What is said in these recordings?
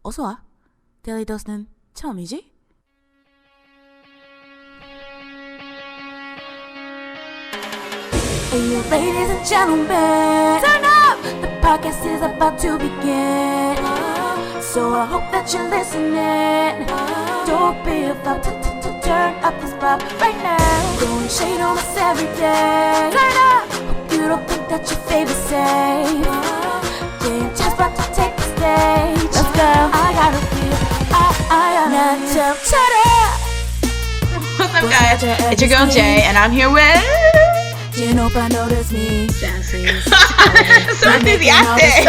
어서와. 데일리 도스는 처음이지? Hey, you ladies and gentlemen, turn up! The podcast is about to begin. So I hope that you're listening. Don't be afraid to turn up this vibe right now. Throwing shade on us every day. Turn up! Hope you don't think that your favorite's safe. Then just about to take the stage. Let's go. I gotta feel. I gotta turn up. What's up, guys? It's your girl Jay, and I'm here with You know if I notice me, Jessie. So enthusiastic.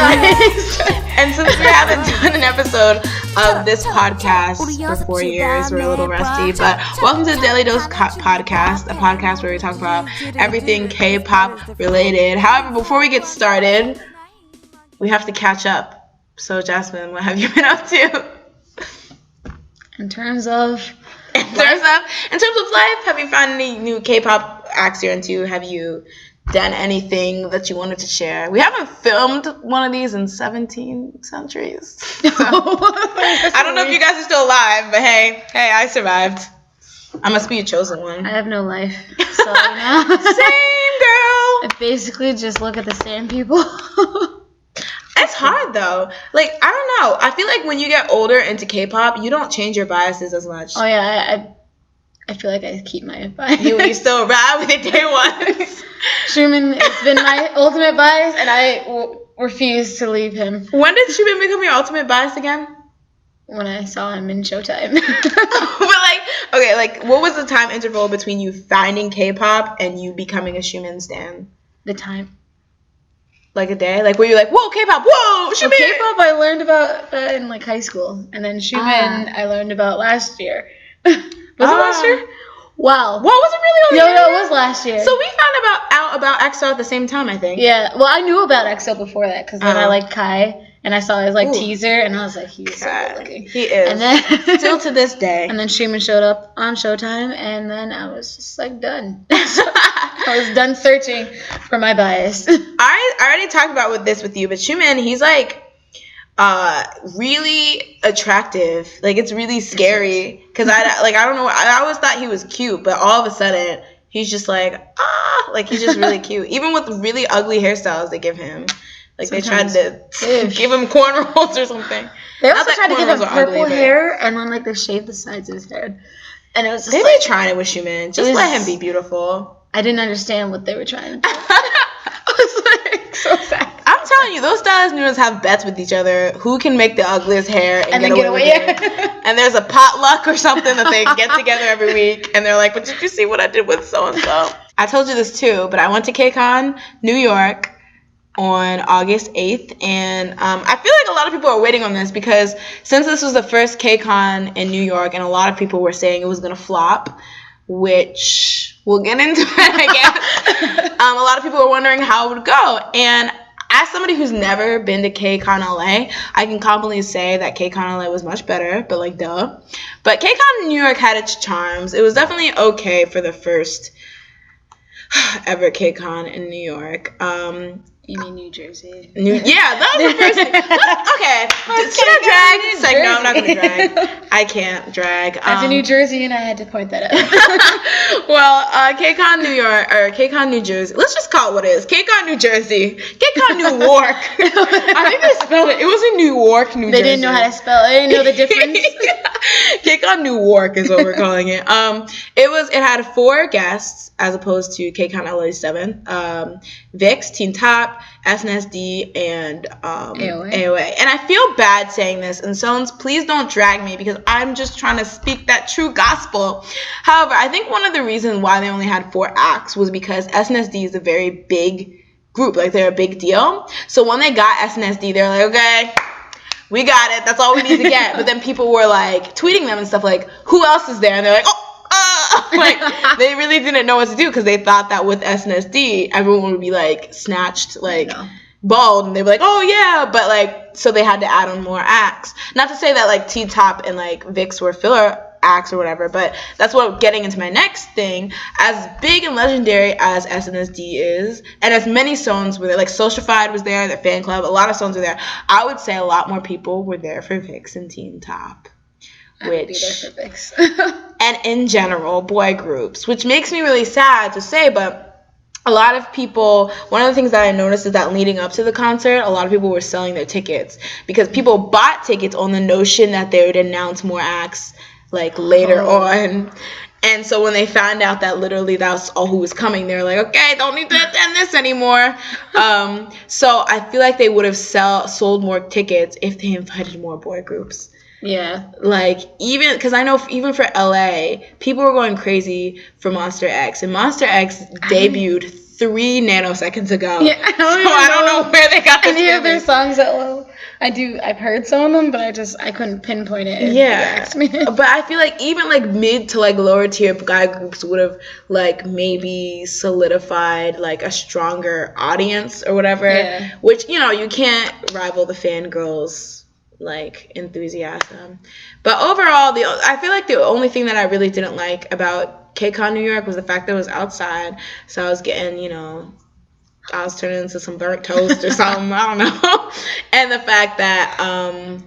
And since we haven't done an episode of this podcast for 4 years, we're a little rusty. But welcome to the Daily Dose Podcast, a podcast where we talk about everything K-pop related. However, before we get started, we have to catch up. So, Jasmine, what have you been up to? In terms of life, have you found any new K-pop acts you're into? Have you done anything that you wanted to share? We haven't filmed one of these in 17 centuries. So, I don't know if you guys are still alive, but hey, I survived. I must be a chosen one. I have no life, so you know. Same, girl. I basically just look at the same people. It's hard though. Like, I don't know. I feel like when you get older into K-pop, you don't change your biases as much. Oh yeah, I feel like I keep my bias. You still ride with it day one. Schumann has been my ultimate bias, and I refuse to leave him. When did Schumann become your ultimate bias again? When I saw him in Showtime. But what was the time interval between you finding K-pop and you becoming a Schumann stan? The time. Like a day? Like, were you like, whoa, K-pop, whoa, Schumann! Well, K-pop I learned about in like high school, and then Schumann I learned about last year. Was it last year? Wow. What was it really? No, it was last year. So we found out about EXO at the same time, I think. Yeah. Well, I knew about EXO before that because then I liked Kai, and I saw his teaser, and I was like, he's so good looking. He is. And then still to this day. And then Schumann showed up on Showtime, and then I was just like done. I was done searching for my bias. I already talked about with you, but Schumann, he's like really attractive. Like, it's really scary because I don't know, I always thought he was cute, but all of a sudden he's just like he's just really cute. Even with really ugly hairstyles they give him, like sometimes they tried to give him cornrows or something. They also tried to give him purple hair, and then they shaved the sides of his head, and it was just they be trying it with Schumann. Just let him be beautiful. I didn't understand what they were trying to do. I was like so sad. I'm telling you, those stylists knew to have bets with each other. Who can make the ugliest hair and get away with it? And there's a potluck or something that they get together every week. And they're like, but did you see what I did with so-and-so? I told you this too, but I went to KCON New York on August 8th. And I feel like a lot of people are waiting on this because since this was the first KCON in New York and a lot of people were saying it was going to flop, which we'll get into it, I guess. A lot of people were wondering how it would go. And as somebody who's never been to KCON LA, I can confidently say that KCON LA was much better, but duh. But KCON New York had its charms. It was definitely okay for the first ever KCON in New York. You mean New Jersey? That was the first thing. Okay. Should I drag? It's like, no, I'm not going to drag. I can't drag. As a New Jerseyan, I had to point that out. Well, KCON New York, or KCON New Jersey. Let's just call it what it is. KCON New Jersey. KCON New York. I think they spelled it. It was in New York, New Jersey. They didn't know how to spell it. They didn't know the difference. KCON New York is what we're calling it. It had 4 guests as opposed to KCON LA 7. VIX, Teen Top, SNSD, and AOA. And I feel bad saying this, and Sones, please don't drag me because I'm just trying to speak that true gospel. However, I think one of the reasons why they only had 4 acts was because SNSD is a very big group. Like, they're a big deal. So when they got SNSD, they're like, okay, we got it. That's all we need to get. But then people were tweeting them and stuff like, who else is there? And they're like, they really didn't know what to do because they thought that with SNSD everyone would be snatched bald, and they were like, oh yeah, but so they had to add on more acts. Not to say that T-Top and VIX were filler acts or whatever. But that's what getting into my next thing. As big and legendary as SNSD is, and as many songs were there, like Socialified was there, the fan club, a lot of songs were there. I would say a lot more people were there for VIX and Teen Top. I would be there for VIX. And in general, boy groups, which makes me really sad to say, but a lot of people, one of the things that I noticed is that leading up to the concert, a lot of people were selling their tickets because people bought tickets on the notion that they would announce more acts like later on. And so when they found out that literally that's all who was coming, they were like, okay, don't need to attend this anymore. So I feel like they would have sold more tickets if they invited more boy groups. Yeah. Like, even, because I know even for LA, people were going crazy for Monster X. And Monster X debuted 3 nanoseconds ago. Yeah, I don't know where they got this any of their songs that well. I've heard some of them, but I couldn't pinpoint it if you asked me. But I feel like even like mid to like lower tier guy groups would have like maybe solidified like a stronger audience or whatever. Yeah. Which, you know, you can't rival the fangirls like enthusiasm. But overall, I feel like the only thing that I really didn't like about KCON New York was the fact that it was outside. So I was getting, you know, I was turning into some burnt toast or something. I don't know. And the fact that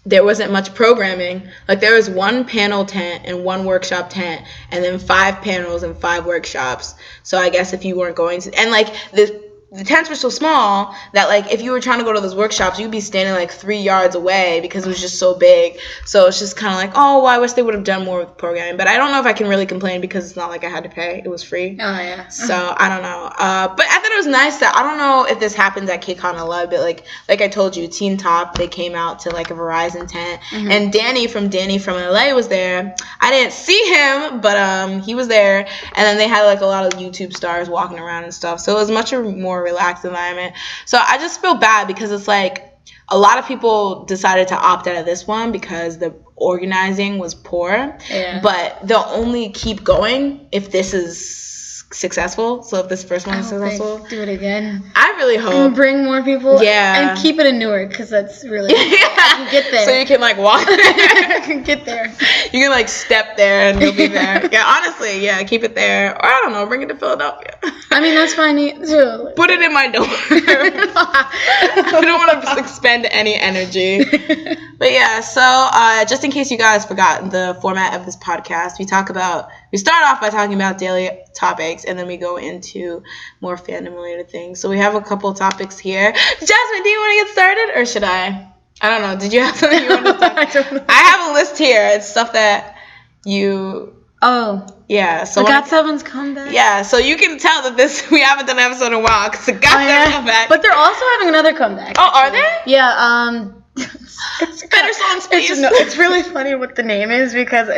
there wasn't much programming. Like, there was 1 panel tent and 1 workshop tent, and then 5 panels and 5 workshops. So I guess if you weren't going to, and like the tents were so small that, like, if you were trying to go to those workshops, you'd be standing, like, 3 yards away because it was just so big. So it's just kind of like, oh, well, I wish they would have done more with programming. But I don't know if I can really complain because it's not like I had to pay. It was free. Oh, yeah. So I don't know. But I thought it was nice that, I don't know if this happens at KCON a lot, but, like I told you, Teen Top, they came out to, like, a Verizon tent. Mm-hmm. And Danny from LA was there. I didn't see him, but he was there. And then they had, like, a lot of YouTube stars walking around and stuff. So it was much more relaxed environment. So I just feel bad because it's like a lot of people decided to opt out of this one because the organizing was poor. Yeah. But they'll only keep going if this is successful. So if this first one is successful, do it again. I really hope. And bring more people. Yeah. And keep it in Newark because that's really I can get there. So you can like walk there. I can get there. You can like step there and you'll be there. Yeah, honestly, yeah, keep it there. Or I don't know, bring it to Philadelphia. I mean, that's fine too. Put it in my dorm. I don't want to expend any energy. But yeah, so just in case you guys forgot the format of this podcast, we start off by talking about daily topics, and then we go into more fandom-related things. So we have a couple topics here. Jasmine, do you want to get started, or should I? I don't know. Did you have something you want to talk? I have a list here. It's stuff that you... Oh. Yeah. So GOT7's comeback? Yeah, so you can tell that we haven't done an episode in a while, because the GOT7 comeback. But they're also having another comeback. Oh, are they? Yeah, it's better songs, please. It's really funny what the name is because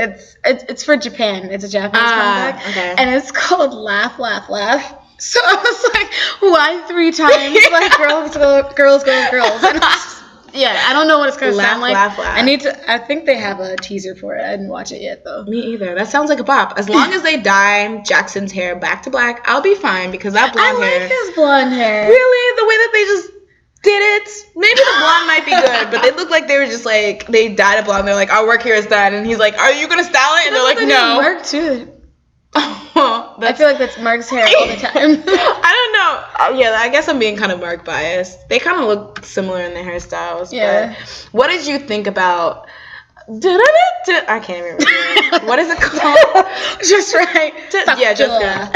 it's for Japan. It's a Japanese comeback. Okay. And it's called Laugh, Laugh, Laugh. So I was like, why 3 times? Like girls go. And yeah, I don't know what it's gonna sound like. Laugh, laugh. I think they have a teaser for it. I didn't watch it yet though. Me either. That sounds like a bop. As long as they dye Jackson's hair back to black, I'll be fine because that blonde hair. I like his blonde hair. Really? The way that they just did it? Maybe the blonde might be good, but they look like they were just like, they dyed it blonde. They're like, our work here is done. And he's like, are you gonna style it? And they're like, no. Mark too. I feel like that's Mark's hair all the time. I don't know. Yeah, I guess I'm being kind of Mark biased. They kind of look similar in their hairstyles. Yeah. But what did you think about... I can't even remember. What is it called? Just right. Yeah, just right.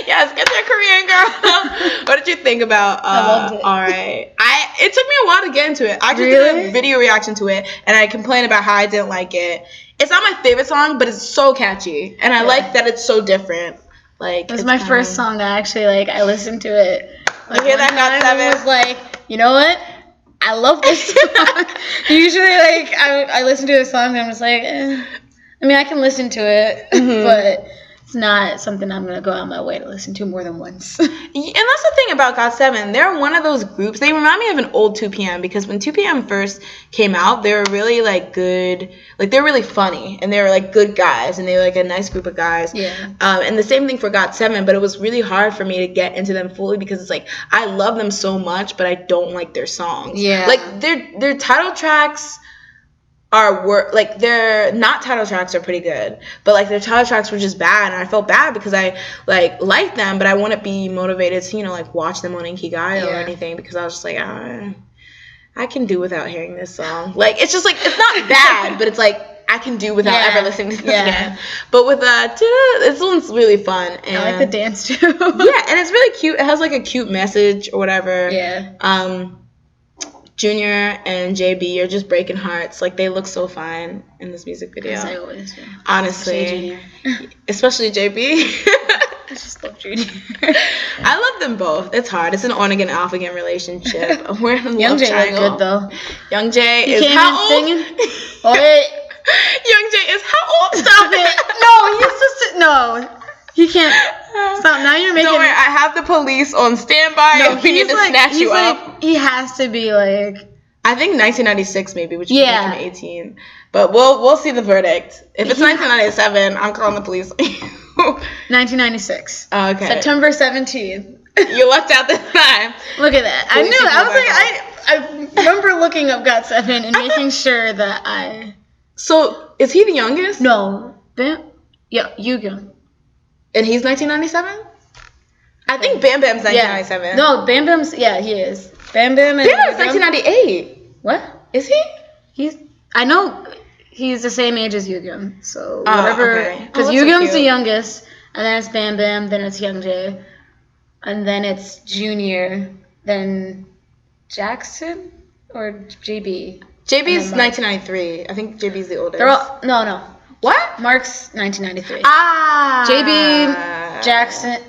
Yes, get there, Korean girl. What did you think about I loved it. Alright. It took me a while to get into it. I actually did a video reaction to it, and I complained about how I didn't like it. It's not my favorite song, but it's so catchy, and I like that it's so different. Like, it's my first song that actually I listened to it. Like, you hear that GOT7? I was like, you know what? I love this song. Usually, I listen to a song and I'm just like, I mean, I can listen to it, but it's not something I'm going to go out my way to listen to more than once. And that's the thing about GOT7. They're one of those groups. They remind me of an old 2PM because when 2PM first came out, they were really, good. Like, they're really funny. And they were, good guys. And they were, a nice group of guys. Yeah. And the same thing for GOT7. But it was really hard for me to get into them fully because it's I love them so much, but I don't like their songs. Yeah. Their title tracks like their not title tracks are pretty good, but like their title tracks were just bad, and I felt bad because I like liked them, but I wouldn't be motivated to like watch them on Inkigayo or anything because I was just like I can do without hearing this song. Like it's just like it's not bad, but it's like I can do without ever listening to this again. But with this one's really fun. And I like the dance too. Yeah, and it's really cute. It has like a cute message or whatever. Yeah. Junior and JB are just breaking hearts. Like they look so fine in this music video. As I always do. Honestly, especially JB. I just love Junior. I love them both. It's hard. It's an on again, off again relationship. We're in a Young love Jay triangle. look good though. Young Jay he is how old? Singing. Wait. Young Jay is how old? Stop it. No, he's just no. He can't. Stop. Now you're making. Don't worry. I have the police on standby. No, if we need to snatch you up. He has to be like. I think 1996 maybe, which is 18. But we'll see the verdict. If it's 1997, I'm calling the police. 1996. Oh, okay. September 17th. You lucked out this time. Look at that. I knew it. I was like, I remember looking up GOT7 and making sure that I. So is he the youngest? No. Yeah, Yu-Gi-Oh. And he's 1997? I think Bam Bam's 1997. No, Bam Bam's, he is. Bam Bam is 1998. What? Is he? I know he's the same age as Yu-Gi-Oh. So whatever. Because Yu-Gi-Oh's the youngest, and then it's Bam Bam, then it's Young Jay, and then it's Junior, then Jackson or JB. JB's 1993. I think JB's the oldest. They're all, no. What? Mark's 1993. JB, Jackson.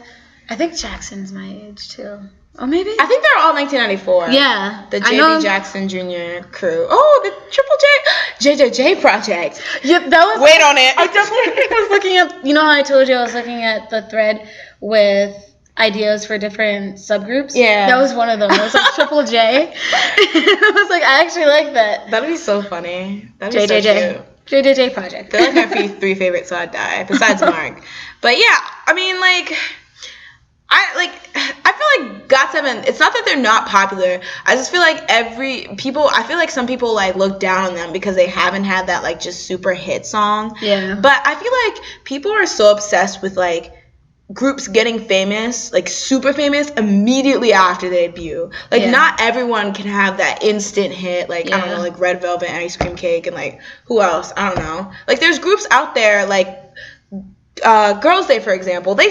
I think Jackson's my age too. Oh, maybe? I think they're all 1994. Yeah. The JB Jackson Jr. crew. Oh, the Triple J. JJJ Project. Yep, that was. Wait on it. I definitely was looking at. You know how I told you I was looking at the thread with ideas for different subgroups? Yeah. That was one of them. It was like Triple J. I was like, I actually like that. That'd be so funny. That'd be JJJ. so cute. JJJ Project. They're like my three favorites, so I'd die. Besides Mark. But yeah, I mean, like. I feel like GOT7, it's not that they're not popular. I just feel like I feel like some people like look down on them because they haven't had that like just super hit song. Yeah. But I feel like people are so obsessed with like groups getting famous, like super famous immediately after they debut. Like not everyone can have that instant hit. Like I don't know, like Red Velvet, Ice Cream Cake, and like who else? I don't know. Like there's groups out there like. Girls' Day, for example, they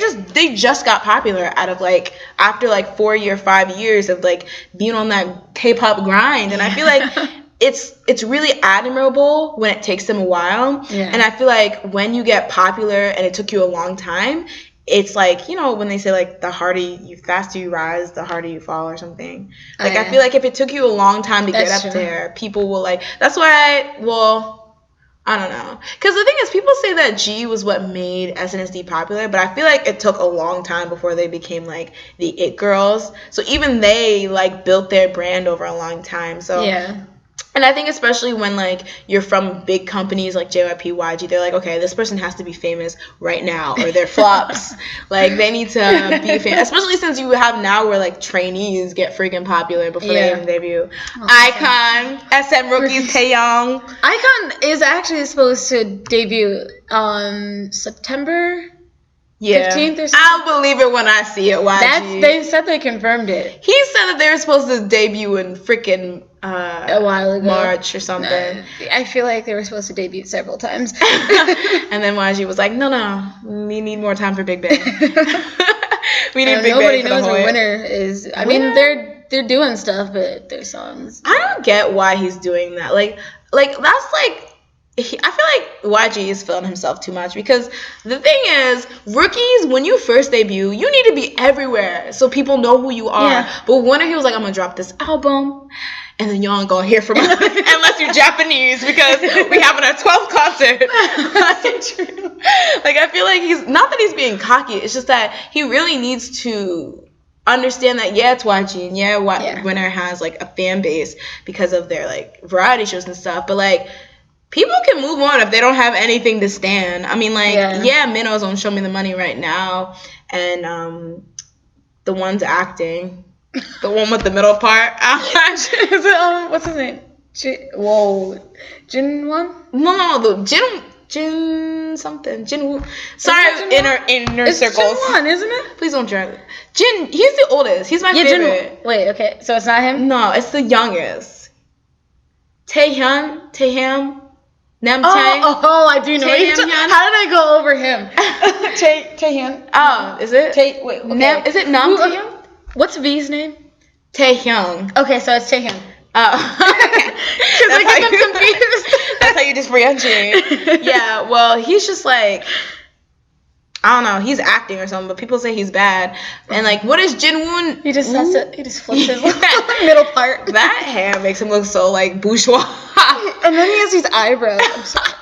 just got popular out of like after like 4 or 5 years of like being on that K-pop grind, and I feel like it's really admirable when it takes them a while, and I feel like when you get popular and it took you a long time, it's like, you know, when they say like the faster you rise, the harder you fall or something. Like I feel like if it took you a long time to get up there, people will like. That's why I don't know. Because the thing is, people say that G was what made SNSD popular, but I feel like it took a long time before they became, like, the it girls. So even they, like, built their brand over a long time. So yeah. And I think especially when, like, you're from big companies like JYP, YG, they're like, okay, this person has to be famous right now, or they're flops. Like, they need to be famous. Especially since you have now where, like, trainees get freaking popular before they even debut. Icon, SM Rookies, Taeyong. Icon is actually supposed to debut on September 15th or something. I'll believe it when I see it, YG. They said they confirmed it. He said that they were supposed to debut in freaking a while ago, March or something. I feel like they were supposed to debut several times. And then YG was like, no, we need more time for Big Bang. We need Big Bang. Nobody knows what Winner is. I mean, they're doing stuff, but their songs. I don't get why he's doing that. Like that's like. I feel like YG is feeling himself too much because the thing is, rookies, when you first debut, you need to be everywhere so people know who you are. Yeah. But Winner, he was like, I'm going to drop this album, and then y'all ain't going to hear from us unless you're Japanese because we having our 12th concert. That's so true. Like, I feel like not that he's being cocky, it's just that he really needs to understand that, it's YG, and Winner has, like, a fan base because of their, like, variety shows and stuff, but, like, people can move on if they don't have anything to stand. I mean, like, Minho's on Show Me the Money right now, and the one's acting, the one with the middle part. Is it, what's his name? Jinwon? No, the Jin something. Jin. Sorry, inner circles. It's Jinwon, isn't it? Please don't try it. Jin. He's the oldest. He's my favorite. Wait, okay, so it's not him? No, it's the youngest. Taehyun. Nam Tae. I do know. How did I go over him? Taehyun. Oh, is it? Wait, okay. Is it Nam Taehyun? What's V's name? Taehyung. Okay, so it's Taehyun. Oh. Because I'm confused. That's how you differentiate. Yeah, well, he's just like, I don't know, he's acting or something, but people say he's bad. And like, what is Jinwoon? He just flips his middle part. That hair makes him look so like bourgeois. And then he has these eyebrows. I'm sorry.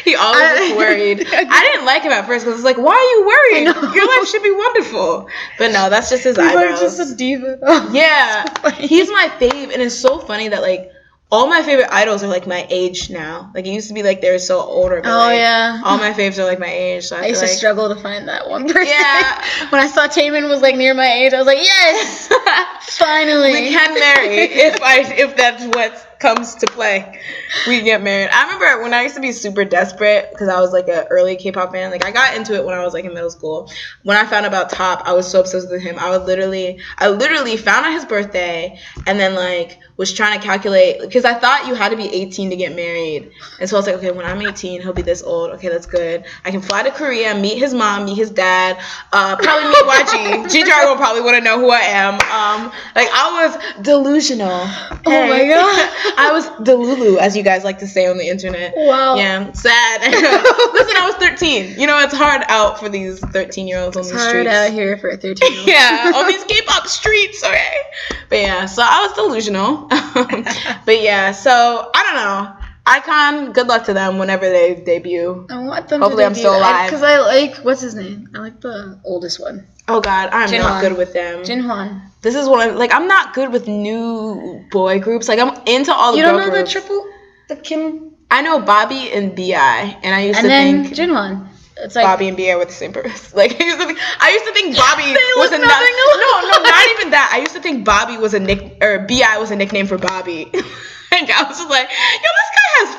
He always looks worried. I didn't like him at first because it's like, why are you worried? Your life should be wonderful. But no, that's just his eyebrows. He's just a diva. Though. Yeah, so he's my fave, and it's so funny that like all my favorite idols are like my age now. Like it used to be like they were so older. But, yeah. All my faves are like my age. So I used to struggle to find that one person. Yeah. When I saw Taemin was like near my age, I was like, yes, finally. We can marry if that's what comes to play. We get married. I remember when I used to be super desperate because I was like an early K-pop fan. Like I got into it when I was like in middle school. When I found out about Top, I was so obsessed with him. I literally found out his birthday and then like was trying to calculate because I thought you had to be 18 to get married. And so I was like, okay, when I'm 18, he'll be this old. Okay, that's good. I can fly to Korea, meet his mom, meet his dad, probably meet YG. G-Dragon will probably want to know who I am. Like I was delusional. Oh my god. I was Delulu, as you guys like to say on the internet. Wow. Yeah, sad. Listen, I was 13. You know, it's hard out for these 13-year-olds on these streets. It's hard out here for a 13-year-old. Yeah, on these K-pop streets, okay? But yeah, so I was delusional. But yeah, so I don't know. iKON, good luck to them whenever they debut. I want them Hopefully to I'm still alive. Because I like, what's his name? I like the oldest one. Oh God, I'm not good with them. Jinhwan. This is what I'm not good with new boy groups. Like I'm into all the girl groups. You don't know the Kim? I know Bobby and B.I. and I used to think Jinhwan. It's like Bobby and B.I. were the same person. Like I used to think Bobby was a nothing no, not even that. I used to think Bobby was B.I. was a nickname for Bobby. And I was just like, yo, this guy has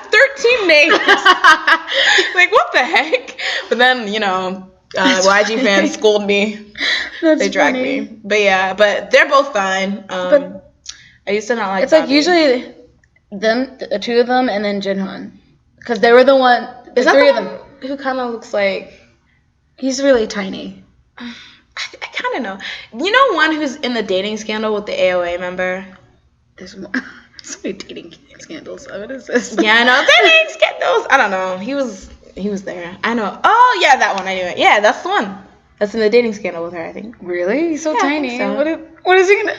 13 names. Like what the heck? But then YG fans schooled me. They dragged me. But yeah, but they're both fine. But I used to not like. It's Bobby. Like usually them, the two of them, and then Jinhwan, because they were the three of them. Who kind of looks like he's really tiny. I kind of know. You know one who's in the dating scandal with the AOA member? There's more. So many dating scandals. What is this? Yeah, I know. Dating scandals. I don't know. He was there. I know. Oh yeah, that one. I knew it. Yeah, that's the one. That's in the dating scandal with her, I think. Really? He's so tiny. So. What is he gonna?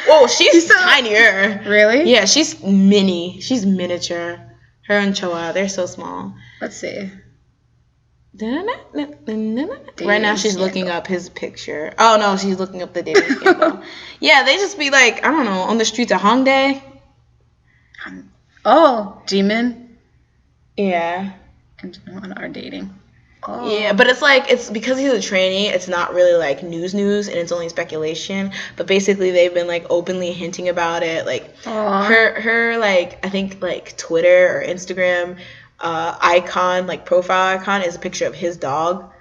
Whoa, she's tinier. Really? Yeah, she's mini. She's miniature. Her and Choa, they're so small. Let's see. Right now she's looking up his picture. Oh no, she's looking up the dating scandal. Yeah, they just be like, I don't know, on the streets of Hongdae. Oh, Jimin. Yeah. And Jinwon are dating. Oh. Yeah, but it's because he's a trainee, it's not really like news and it's only speculation. But basically they've been like openly hinting about it. Like her like I think like Twitter or Instagram icon, like profile icon is a picture of his dog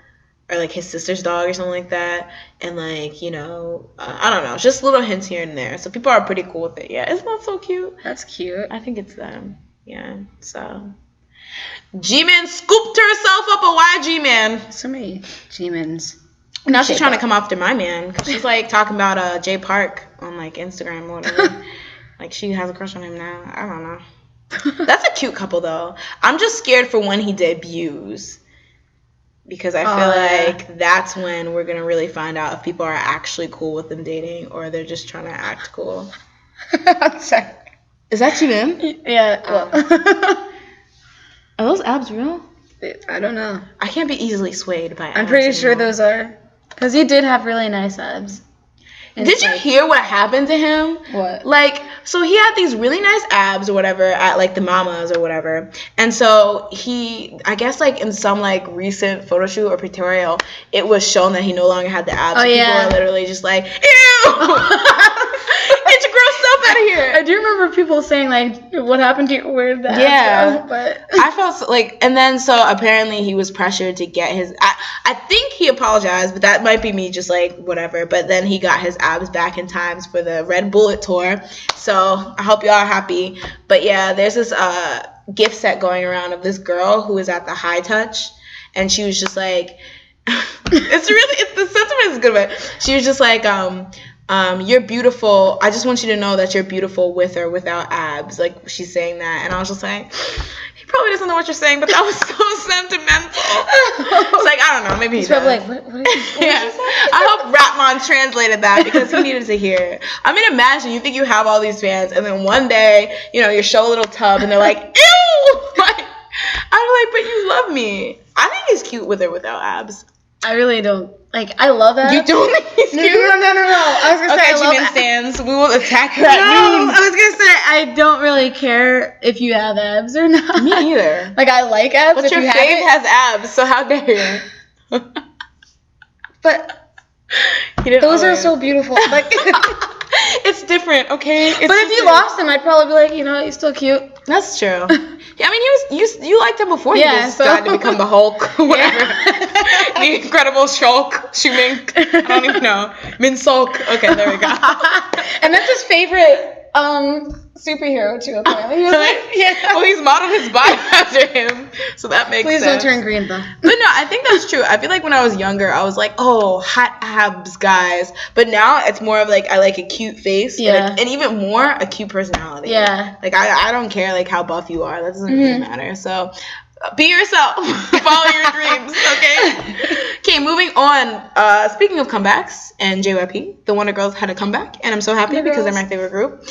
or like his sister's dog or something like that. And like, I don't know, just little hints here and there. So people are pretty cool with it. Yeah, isn't that so cute? That's cute. I think it's them. Yeah, so G-Man scooped herself up a YG man. So many G-Mans. Now she's trying to come after my man because she's like talking about Jay Park on like Instagram or whatever. Like she has a crush on him now. I don't know. That's a cute couple though. I'm just scared for when he debuts because I feel like that's when we're gonna really find out if people are actually cool with them dating or they're just trying to act cool. I'm sorry. Is that G-Man? Yeah. Well. Are those abs real? I don't know. I can't be easily swayed by abs. I'm pretty sure those are. Because he did have really nice abs. Did you hear what happened to him? What? Like, so he had these really nice abs or whatever at like the Mamas or whatever. And so I guess like in some like recent photo shoot or pictorial, it was shown that he no longer had the abs. Oh, so yeah. people are literally just like, ew! Get your gross stuff out of here. I do remember people saying, like, what happened to your weird abs? Yeah. But I felt like, and then so apparently he was pressured to get his, I think he apologized, but that might be me just like, whatever. But then he got his abs back in times for the Red Bullet tour. So I hope y'all are happy. But yeah, there's this gift set going around of this girl who was at the High Touch. And she was just like, the sentiment is good, but she was just like, you're beautiful. I just want you to know that you're beautiful with or without abs. Like, she's saying that. And I was just like, he probably doesn't know what you're saying, but that was so sentimental. It's like, I don't know, maybe he's probably like, what yeah. I hope Ratmon translated that because he needed to hear it. I mean, imagine you think you have all these fans, and then one day, you show a little tub, and they're like, ew! Like, I'm like, but you love me. I think he's cute with or without abs. I really don't. Like, I love abs. You don't think he's cute? No. I was going to say, I love stands. We will attack her at noon. I was going to say, I don't really care if you have abs or not. Me either. Like, I like abs. But your fave has abs, so how dare you? But those are so beautiful. Like, it's different, okay? It's but if you lost him, I'd probably be like, he's still cute. That's true. Yeah, I mean, you liked him before. Yeah, he just started to become the Hulk, whatever. Yeah. The Incredible Shulk, Shumink, I don't even know. Minsulk. Okay, there we go. And that's his favorite superhero too, apparently. He was like, yeah. Well, he's modeled his body after him, so that makes sense. Please don't turn green, though. But no, I think that's true. I feel like when I was younger, I was like, oh, hot abs, guys. But now it's more of like, I like a cute face. Yeah. And even more, a cute personality. Yeah. Like, I don't care, like, how buff you are. That doesn't really matter. So, be yourself. Follow your dreams, okay? Okay, moving on. Speaking of comebacks and JYP, the Wonder Girls had a comeback, and I'm so happy because they're my favorite group.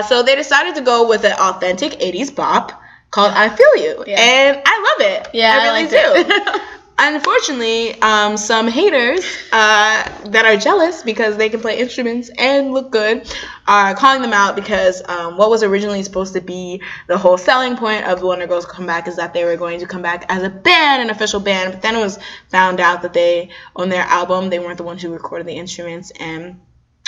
So they decided to go with an authentic 80s bop called I Feel You. Yeah. And I love it. Yeah, I really do. Unfortunately, some haters that are jealous because they can play instruments and look good are calling them out because what was originally supposed to be the whole selling point of the Wonder Girls comeback is that they were going to come back as a band, an official band, but then it was found out that on their album, they weren't the ones who recorded the instruments, and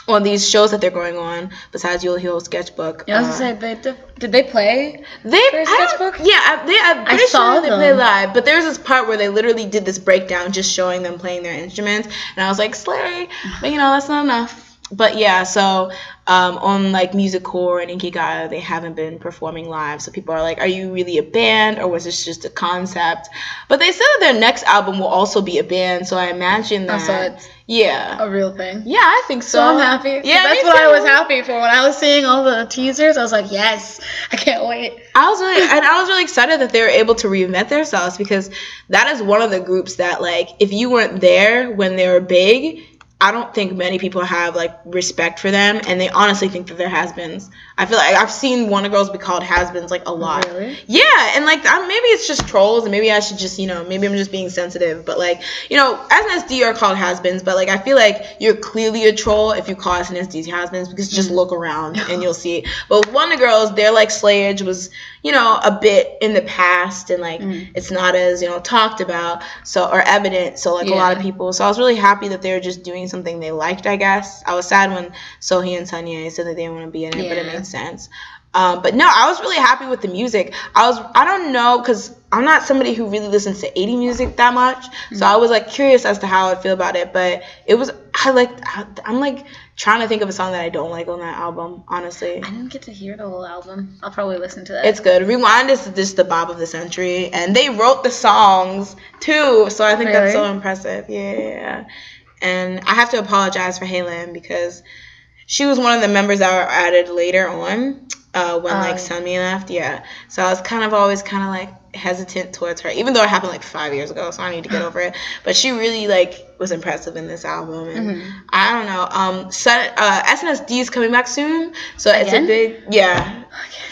on these shows that they're going on, besides You'll Heal Sketchbook. Yeah, I was going to say, did they play their Sketchbook? Yeah, I'm pretty sure they play live. But there's this part where they literally did this breakdown just showing them playing their instruments. And I was like, slay. But, that's not enough. But, yeah, so on, like, Music Core and Inkigayo, they haven't been performing live. So people are like, are you really a band, or was this just a concept? But they said that their next album will also be a band, so I imagine that. So it's a real thing. Yeah, I think so. So I'm happy. Yeah, that's what I was happy for. When I was seeing all the teasers, I was like, yes, I can't wait. I was really excited that they were able to reinvent themselves, because that is one of the groups that, like, if you weren't there when they were big, I don't think many people have, like, respect for them, and they honestly think that they're has-beens. I feel like I've seen Wonder Girls be called has-beens, like, a lot. Really? Yeah, and, like, maybe it's just trolls, and maybe I should just, maybe I'm just being sensitive, but, like, SNSD are called has-beens, but, like, I feel like you're clearly a troll if you call SNSD has-beens, because just look around, and you'll see. But with Wonder Girls, their, like, slayage was, a bit in the past, and, like, it's not as, talked about, or evident, so, like, a lot of people. So I was really happy that they were just doing something they liked, I guess. I was sad when Sohee and Sunye said that they didn't want to be in it, but it made sense. But no, I was really happy with the music. I don't know, because I'm not somebody who really listens to 80 music that much, so I was, like, curious as to how I'd feel about it, but I'm, like, trying to think of a song that I don't like on that album, honestly. I didn't get to hear the whole album. I'll probably listen to that. It's good. Rewind is just the bop of the century, and they wrote the songs, too, so I think that's so impressive. Yeah. And I have to apologize for Haylin, because she was one of the members that were added later on when, like, Sunmi left. Yeah. So I was always like, hesitant towards her, even though it happened, like, 5 years ago, so I need to get over it. But she really, like, was impressive in this album. And I don't know. SNSD is coming back soon, so it's a big... Yeah.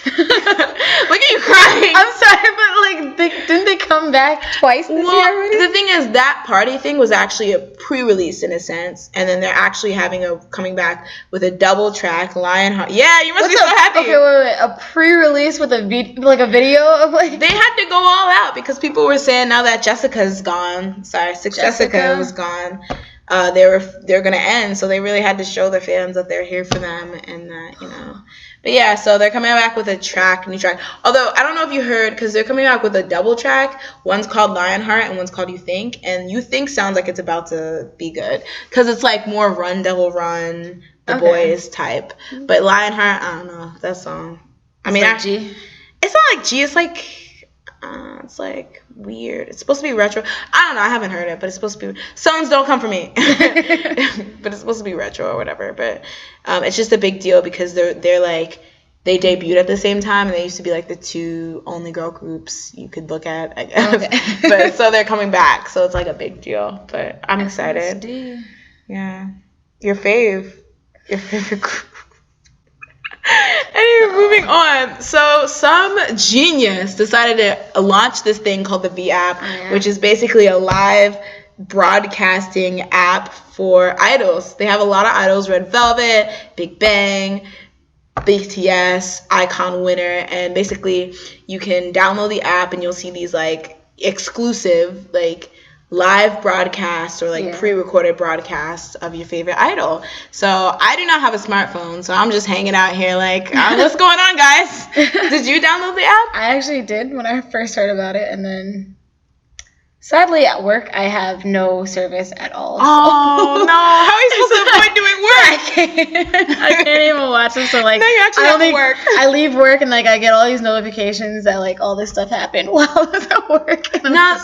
Look at you crying. I'm sorry, but, like, didn't they come back twice this year already? The thing is, that party thing was actually a pre-release in a sense, and then they're actually coming back with a double track, Lionheart. Yeah, you must be so happy. Okay, wait. A pre-release with a video of, like... They had to go all out because people were saying now that Jessica's gone. Sorry, Jessica was gone. They're gonna end, so they really had to show their fans that they're here for them, and that But yeah, so they're coming back with a new track. Although, I don't know if you heard, because they're coming back with a double track. One's called Lionheart and one's called You Think. And You Think sounds like it's about to be good. Because it's like more Run Devil Run, The Boys type. But Lionheart, I don't know. That song. G? It's not like G. It's like weird. It's supposed to be retro. I don't know. I haven't heard it, but it's supposed to be. Songs don't come from me. But it's supposed to be retro or whatever. But it's just a big deal because they're like, they debuted at the same time, and they used to be like the two only girl groups you could look at, I guess. Okay. But so they're coming back, so it's like a big deal. But I'm excited. SNSD. Yeah. Your favorite group. Anyway, moving on. So some genius decided to launch this thing called the V app, which is basically a live broadcasting app for idols. They have a lot of idols: Red Velvet, Big Bang, BTS, Icon Winner, and basically you can download the app and you'll see these like exclusive like live broadcasts or like pre-recorded broadcasts of your favorite idol. So I do not have a smartphone, so I'm just hanging out here like, what's going on, guys? Did you download the app? I actually did when I first heard about it, and then sadly at work I have no service at all. Oh no! How are you supposed to avoid doing work? I can't even watch them. So like, no, you actually have to work. I leave work and like I get all these notifications that like all this stuff happened while I was at work. And now,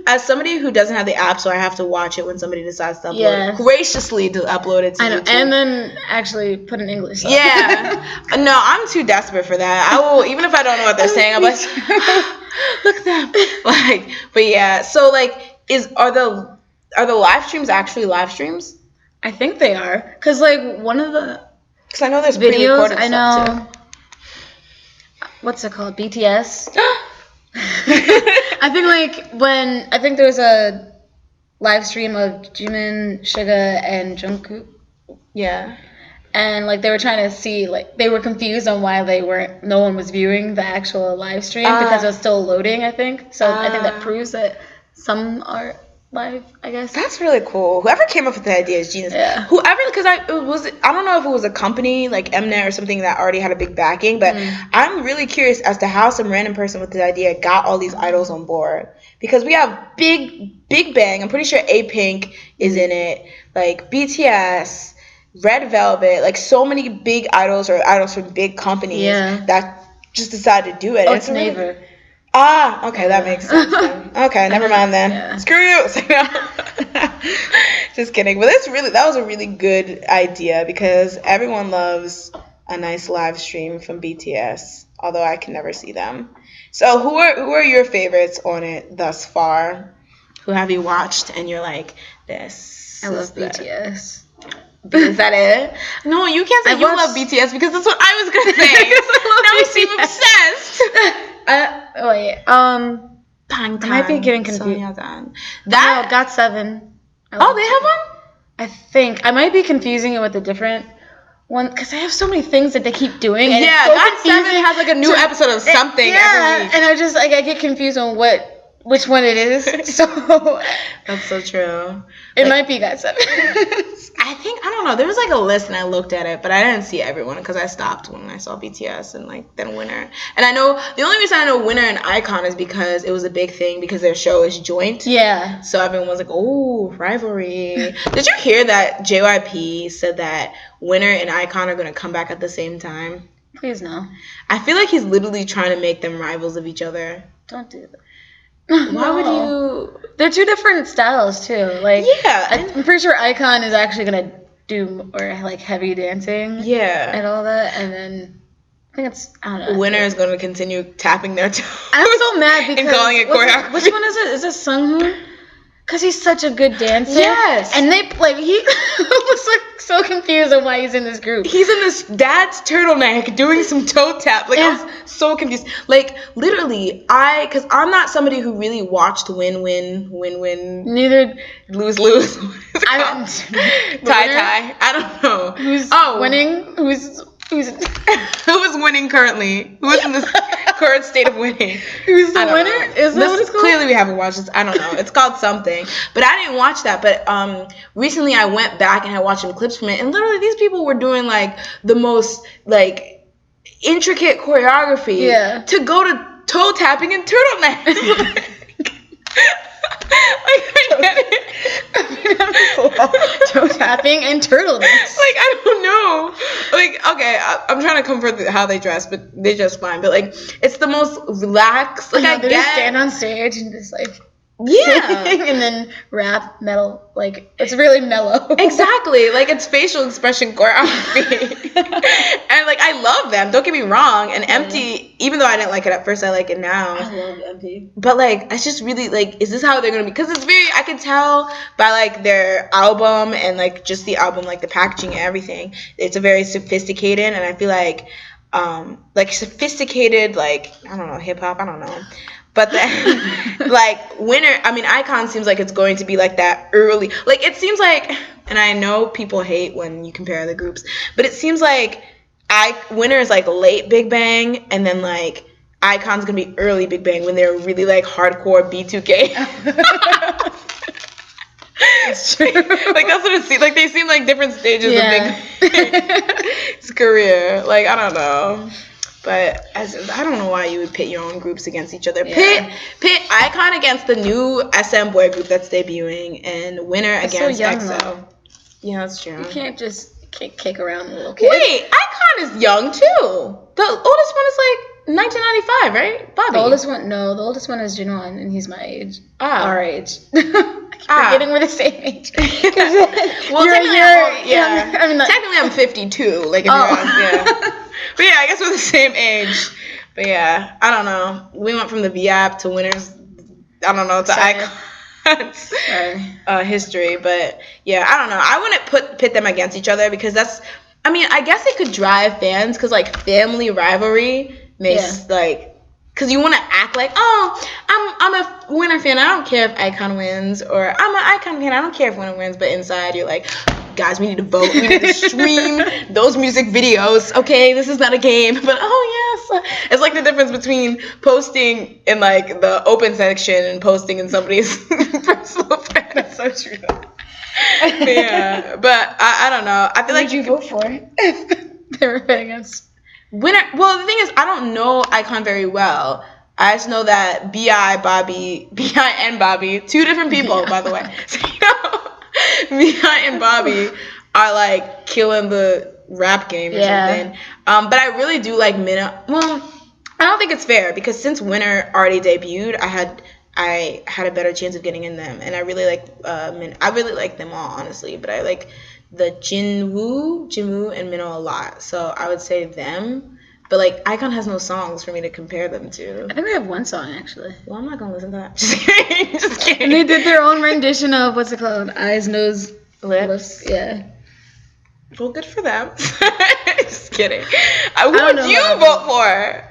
as somebody who doesn't have the app, so I have to watch it when somebody decides to upload it, graciously to upload it to YouTube. And then actually put in English. Yeah. No, I'm too desperate for that. I will, even if I don't know what they're saying, I'm like, look at them. Like, but yeah. So like, are the live streams actually live streams? I think they are, cause like one of the. Cause I know there's videos. I know. Too. What's it called? BTS. I think there was a live stream of Jimin, Suga, and Jungkook. Yeah. And like they were trying to see, like they were confused on why no one was viewing the actual live stream because it was still loading, I think. So I think that proves that some are live, I guess. That's really cool. Whoever came up with the idea is genius. Yeah. Whoever, because I don't know if it was a company like Mnet or something that already had a big backing, but I'm really curious as to how some random person with the idea got all these idols on board. Because we have Big Bang. I'm pretty sure A-Pink is in it. Like BTS, Red Velvet, like so many big idols or idols from big companies that just decided to do it. Oh, it's Naver. Okay, that makes sense then. Okay, never mind then. Yeah. Screw you. Just kidding. But that was a really good idea because everyone loves a nice live stream from BTS, although I can never see them. So who are your favorites on it thus far? Who have you watched and you're like, this? I love BTS. Is that it? No, you can't say you love BTS because that's what I was gonna say. Now we seem obsessed. I might be getting confused. That GOT7. They have one? I think I might be confusing it with a different one because I have so many things that they keep doing. And GOT7 has like a new episode of something every week. And I just like I get confused on which one it is. So that's so true. It might be GOT7. I don't know. There was like a list and I looked at it, but I didn't see everyone because I stopped when I saw BTS and like then Winner. And I know the only reason I know Winner and Icon is because it was a big thing because their show is joint. Yeah. So everyone was like, oh, rivalry. Did you hear that JYP said that Winner and Icon are going to come back at the same time? Please no. I feel like he's literally trying to make them rivals of each other. Don't do that. Why would you? They're two different styles too. Like I'm pretty sure Icon is actually gonna do more like heavy dancing. Yeah. And all that, and then I think I don't know. Winner is gonna continue tapping their toes. I'm so mad because and calling it choreography. Which one is it? Is it Sunghoon? Because he's such a good dancer. Yes. And he was like so confused on why he's in this group. He's in this dad's turtleneck doing some toe tap. Like, I was so confused. Like, literally, because I'm not somebody who really watched win. Neither. Lose. I don't. Tie. I don't know. Who's winning? Who is winning currently? Who is in this current state of winning. Who's the winner? Is that what it's called? Clearly we haven't watched this. I don't know. It's called something. But I didn't watch that. But recently I went back and I watched some clips from it. And literally these people were doing like the most like intricate choreography to go to toe tapping and turtlenecks. Toe tapping and turtlenecks. Like, I don't know. Like, okay, I'm trying to comfort how they dress, but they dress fine. But like, it's the most relaxed. Like, I they just stand on stage and just like and then rap metal. Like, it's really mellow. Exactly. Like, it's facial expression choreography. And like, I love them. Don't get me wrong. And Empty, even though I didn't like it at first, I like it now. I love Empty. But like, it's just really like, is this how they're gonna be? Because it's very, I can tell by like their album and like just the album, like the packaging and everything. It's a very sophisticated, and I feel like sophisticated, like, I don't know, hip hop. I don't know. But then, like, Winner, I mean, Icon seems like it's going to be like that early. Like, it seems like, and I know people hate when you compare the groups, but it seems like Winner is like late Big Bang, and then like Icon's gonna be early Big Bang when they're really like hardcore B2K. That's true. Like, that's what it seems like. They seem like different stages of Big Bang's career. Like, I don't know. But I don't know why you would pit your own groups against each other. Yeah. Pit Icon against the new SM boy group that's debuting, and Winner against EXO. Though. Yeah, that's true. You can't just kick around the little kids. Wait, Icon is young too. The oldest one is like 1995, right? Bobby. The oldest one is Junon, and he's my age. Our age. Forgetting we're the same age. Well, technically, I mean, technically I'm 52. Like, if you're on, But yeah, I guess we're the same age. But yeah, I don't know. We went from the V-app to Winners. I don't know, to Icon's history. But yeah, I don't know. I wouldn't pit them against each other because that's, I mean, I guess it could drive fans because like family rivalry makes like, because you want to act like, oh, I'm a Winner fan. I don't care if Icon wins, or I'm an Icon fan. I don't care if Winner wins. But inside, you're like, guys, we need to vote. We need to stream those music videos. Okay, this is not a game. But oh yes, it's like the difference between posting in like the open section and posting in somebody's personal friend. That's so true. Yeah, but I don't know. I feel like you vote for if they were betting against Winner. Well, the thing is, I don't know Icon very well. I just know that B.I. and Bobby, two different people, by the way. So, you know, B.I. and Bobby are like killing the rap game or something. But I really do like Minna. Well, I don't think it's fair because since Winner already debuted, I had a better chance of getting in them, and I really like I really like them all, honestly. But I like the Jinwoo and Minna a lot, so I would say them. But like Icon has no songs for me to compare them to. I think they have one song actually. Well, I'm not gonna listen to that. Just kidding. Just kidding. And they did their own rendition of what's it called? Eyes, Nose, Lips. Yeah. Well, good for them. Just kidding. Who would you vote for?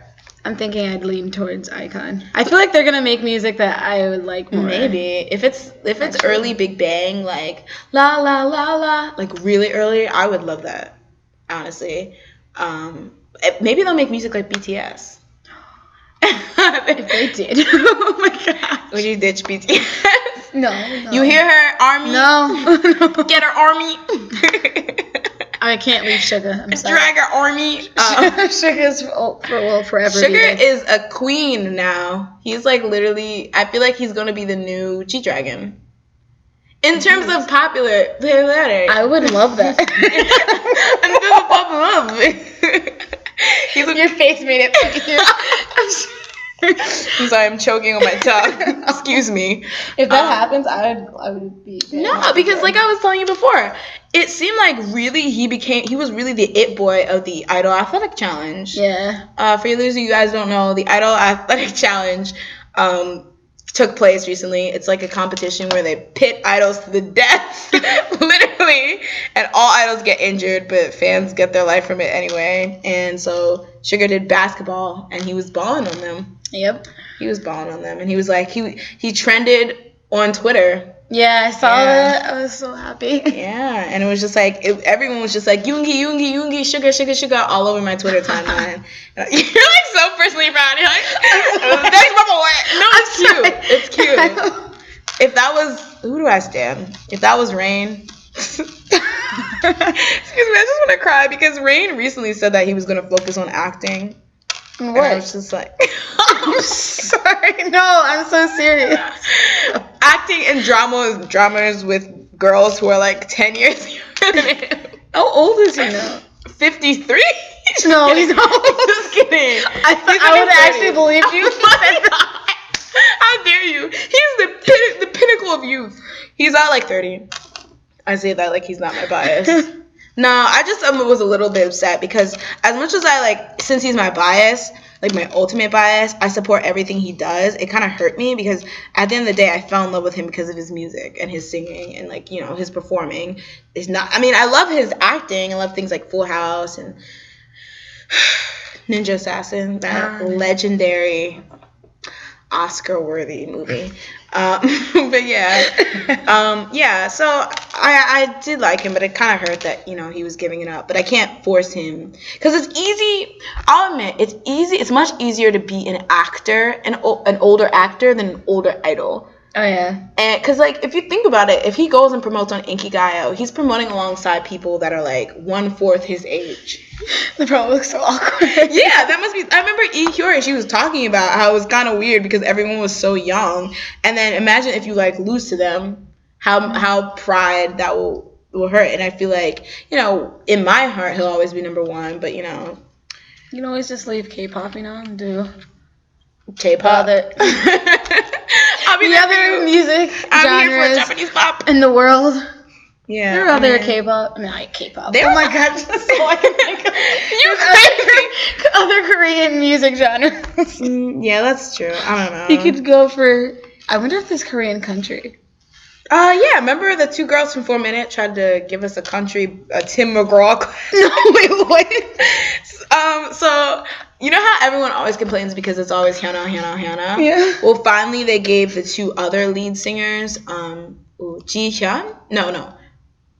I'm thinking I'd lean towards Icon. I feel like they're gonna make music that I would like more. Maybe if it's early Big Bang, like la la la la, like really early, I would love that. Honestly, maybe they'll make music like BTS. If they did, oh my god, would you ditch BTS? No. You hear her, ARMY? No. Get her, ARMY. I can't leave Suga. I'm sorry. Drag her, ARMY. Suga's forever. Suga is a queen now. He's like literally. I feel like he's gonna be the new G-Dragon. In terms of popularity, I would love that. Your face made it. I'm sorry, I'm choking on my tongue. Excuse me. If that happens, I would be. No, because like I was telling you before, it seemed like really he was really the it boy of the Idol Athletic Challenge. Yeah. For those of you guys who don't know, the Idol Athletic Challenge took place recently. It's like a competition where they pit idols to the death, literally, and all idols get injured, but fans get their life from it anyway. And so Suga did basketball, and he was balling on them. Yep. He was balling on them, and he was like, he trended on Twitter. Yeah, I saw that. I was so happy. Yeah, and it was just like everyone was just like Yoongi, sugar, all over my Twitter timeline. You're like so personally proud. You're like, thanks, my boy. No, it's cute. It's cute. If that was, who do I stand? If that was Rain. Excuse me, I just want to cry because Rain recently said that he was going to focus on acting. What? And I was just like, I'm sorry. No, I'm so serious. Acting in dramas with girls who are like 10 years younger than him. How old is he now? 53? No, he's not. Just kidding. I would have actually believed you. How dare you? He's the pinnacle of youth. He's not like 30. I say that like he's not my bias. No, I just was a little bit upset because as much as I like, since he's my bias, like my ultimate bias, I support everything he does. It kind of hurt me because at the end of the day, I fell in love with him because of his music and his singing and like, you know, his performing. It's not, I mean, I love his acting. I love things like Full House and Ninja Assassin, that legendary Oscar-worthy movie. But yeah, so I did like him, but it kind of hurt that, you know, he was giving it up. But I can't force him because it's easy. I'll admit, it's easy. It's much easier to be an actor, an older actor than an older idol. Oh, yeah. And because, like, if you think about it, if he goes and promotes on Inkigayo, he's promoting alongside people that are, like, 1/4 his age. That probably looks so awkward. Yeah, that must be. I remember Hyori, she was talking about how it was kind of weird because everyone was so young. And then imagine if you, like, lose to them, how pride that will hurt. And I feel like, you know, in my heart, he'll always be number one. But, you know. You can always just leave K-pop, you know, and do K-pop. I'll be the other music genres Japanese pop in the world. Yeah, there are other K-pop. I mean, like K-pop. Oh my god, so I can think of you crazy. Other Korean music genres. Yeah, that's true. I don't know. You could go for. I wonder if there's Korean country. Yeah. Remember the two girls from 4 Minute tried to give us a Tim McGraw. No, wait. So. You know how everyone always complains because it's always Hyuna? Yeah. Well, finally they gave the two other lead singers, Ji-hyun? No.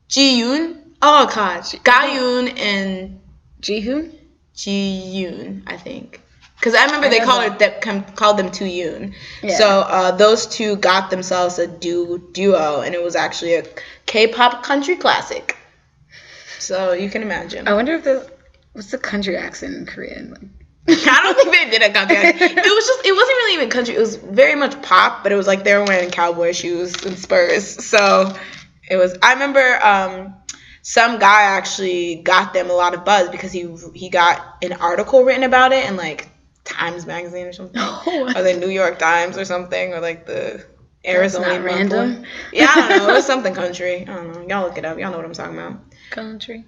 Ji-yoon? Oh, God. Ga-yoon and... Ji-hoon? Ji-yoon, I think. Because I remember they called them 2Yoon. Yeah. So those two got themselves a duo, and it was actually a K-pop country classic. So you can imagine. I wonder if what's the country accent in Korean? I don't think they did a country accent. It wasn't really even country. It was very much pop, but it was like they were wearing cowboy shoes and spurs. So it was. I remember some guy actually got them a lot of buzz because he got an article written about it in like Times Magazine or something, or the New York Times or something, or like the Arizona. That's not random. Yeah, I don't know. It was something country. I don't know. Y'all look it up. Y'all know what I'm talking about. Country.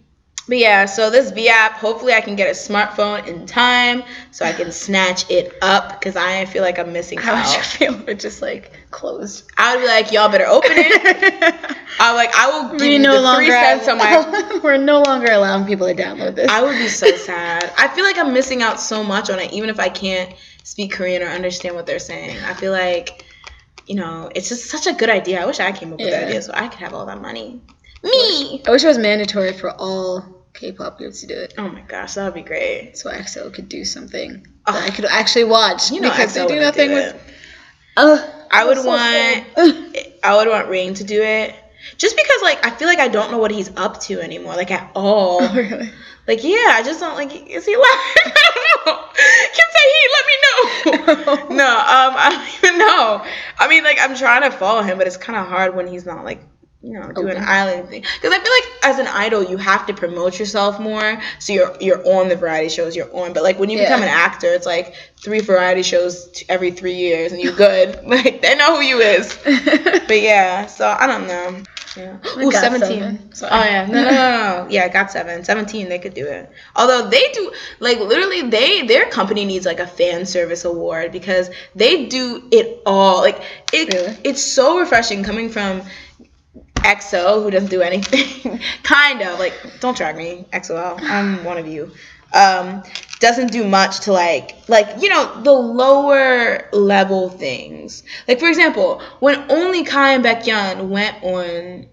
But yeah, so this V app, hopefully I can get a smartphone in time so I can snatch it up because I feel like I'm missing out. How would you feel if it just like closed? I would be like, y'all better open it. I will give you the 3 cents on my... We're no longer allowing people to download this. I would be so sad. I feel like I'm missing out so much on it, even if I can't speak Korean or understand what they're saying. I feel like, you know, it's just such a good idea. I wish I came up with that idea so I could have all that money. Me! I wish it was mandatory for all K-pop groups to do it. Oh my gosh, that would be great. So EXO could do something that I could actually watch. You know, because EXO they do nothing with. I would want Rain to do it, just because like I feel like I don't know what he's up to anymore, like at all. Oh, really? Like I just don't like. Is he live? I don't know. Can say he? Let me know. No, I don't even know. I mean, like I'm trying to follow him, but it's kind of hard when he's not like. You know, do an island thing. Because I feel like as an idol, you have to promote yourself more. So you're on the variety shows, you're on. But like when you become an actor, it's like 3 variety shows every 3 years, and you're good. Like they know who you is. But yeah, so I don't know. Yeah. Ooh, 17. Oh yeah, no. Yeah, GOT7. 17, they could do it. Although they do, like literally, their company needs like a fan service award because they do it all. Like it's so refreshing coming from EXO, who doesn't do anything, kind of like don't drag me, XOL, I'm one of you. doesn't do much to like you know, the lower level things. Like, for example, when only Kai and Baekhyun went on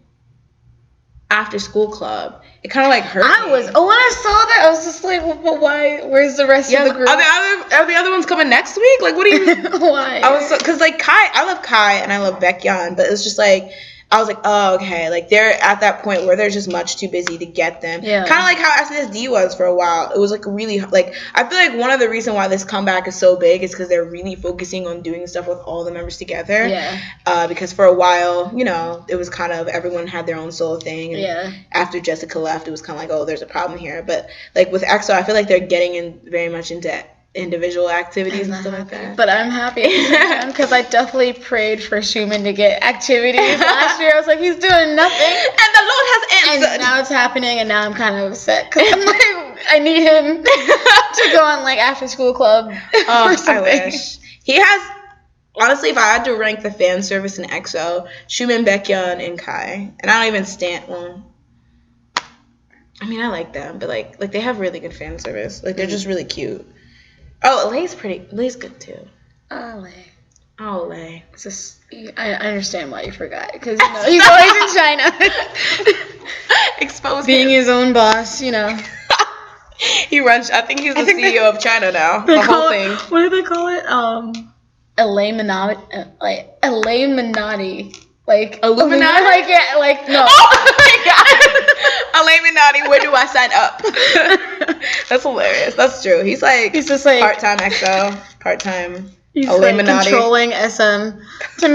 after school club, it kind of like hurt me. when I saw that, I was just like, well, why? Where's the rest of the group? Are the other ones coming next week? Like, what do you? Why? I was because like I love Kai and I love Baekhyun, but it's just like I was like, oh, okay, like they're at that point where they're just much too busy to get them. Yeah. Kind of like how SNSD was for a while. It was like really like I feel like one of the reasons why this comeback is so big is because they're really focusing on doing stuff with all the members together. Yeah. Because for a while, you know, it was kind of everyone had their own solo thing. And yeah. After Jessica left, it was kind of like, oh, there's a problem here. But like with EXO, I feel like they're getting in very much into individual activities and stuff like that. But I'm happy because I definitely prayed for Schumann to get activities last year. I was like, he's doing nothing, and the Lord has answered. And now it's happening, and now I'm kind of upset because I'm like, I need him to go on like after school club or something. I wish he has. Honestly, if I had to rank the fan service in EXO, Schumann, Baekhyun, and Kai, and I don't even stand. Well, I mean, I like them, but like they have really good fan service. Like they're just really cute. Oh, Lay's good too. Lay. It's just, I understand why you forgot because you know he's always in China. Expose being him. His own boss, you know. He runs. I think he's the CEO of China now. The whole thing. What do they call it? Illuminati. Like Illuminati? Like yeah, like no. Oh my god. Illuminati, where do I sign up? That's hilarious. That's true. He's just like part-time EXO, part-time Illuminati. Like controlling SM to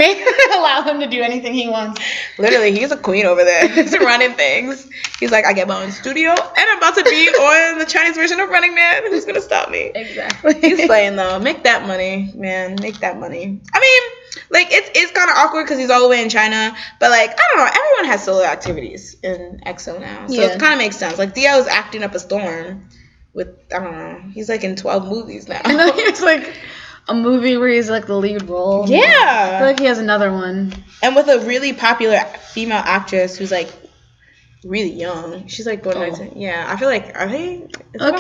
allow him to do anything he wants. Literally, he's a queen over there. He's running things. He's like, I get my own studio, and I'm about to be on the Chinese version of Running Man. Who's gonna stop me? Exactly. He's playing though. Make that money, man. Make that money. I mean, like it's kind of awkward because he's all the way in China, but like I don't know. Everyone has solo activities in EXO now, so it kind of makes sense. Like Dio's acting up a storm with I don't know. He's like in 12 movies now. And then he's like a movie where he's like the lead role. Yeah. I feel like he has another one. And with a really popular female actress who's like really young. She's like born 19. Yeah, I feel like is that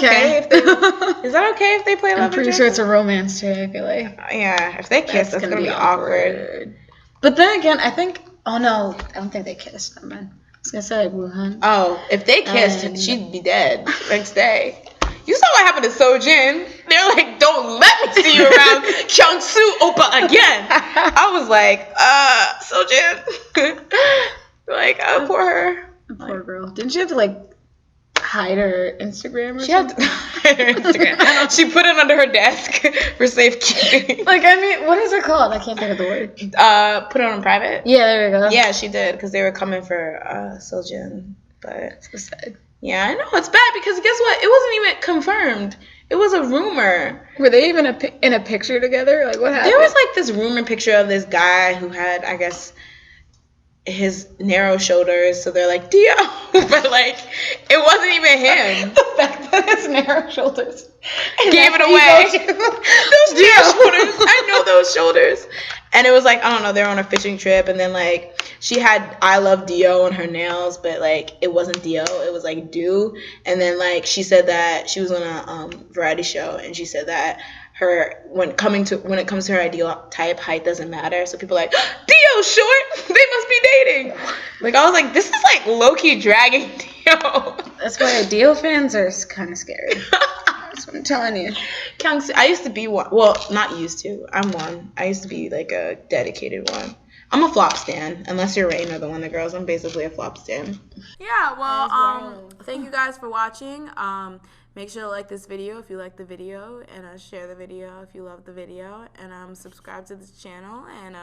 okay if they play love? I'm pretty sure it's a romance too. I feel like. Yeah, if they kiss, that's gonna be awkward. But then again, I think. Oh no, I don't think they kissed. Never mind. I was gonna say like Wuhan. Oh, if they kissed, she'd be dead next day. You saw what happened to Sojin. They're like, don't let me see you around Kyungsu Oppa again. I was like, Sojin. Like, poor her. Poor girl. Didn't she have to like hide her Instagram or something? She had to hide her Instagram. She put it under her desk for safekeeping. Like, I mean, what is it called? I can't think of the word. Put it on private? Yeah, there we go. Yeah, she did because they were coming for Sojin. But so sad. Yeah, I know. It's bad because guess what? It wasn't even confirmed. It was a rumor. Were they even in a picture together? Like, what happened? There was like this rumor picture of this guy who had, I guess, his narrow shoulders, so they're like Dio, but like it wasn't even him. The fact that his narrow shoulders gave it away. Those Dio shoulders, I know those shoulders. And it was like I don't know, they're on a fishing trip, and then like she had "I love Dio" on her nails, but like it wasn't Dio, it was like Do. And then like she said that she was on a variety show, and she said that when it comes to her ideal type, height doesn't matter. So people are like, Dio's short, they must be dating. Like I was like, this is like low-key dragging Dio. That's why Dio fans are kind of scary. That's what I'm telling you. I used to be one. Well, not used to. I'm one. I used to be like a dedicated one. I'm a flop stan. Unless you're Rain or the Wonder Girls, I'm basically a flop stan. Yeah, well, thank you guys for watching. Make sure to like this video if you like the video, and share the video if you love the video, and subscribe to this channel, and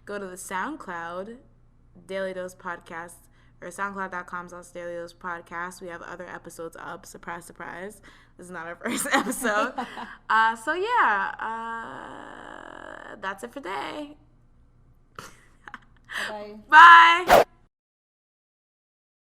go to the SoundCloud, Daily Dose Podcast, or SoundCloud.com/Daily Dose Podcast. We have other episodes up. Surprise, surprise. This is not our first episode. So yeah, that's it for today. Bye. Bye.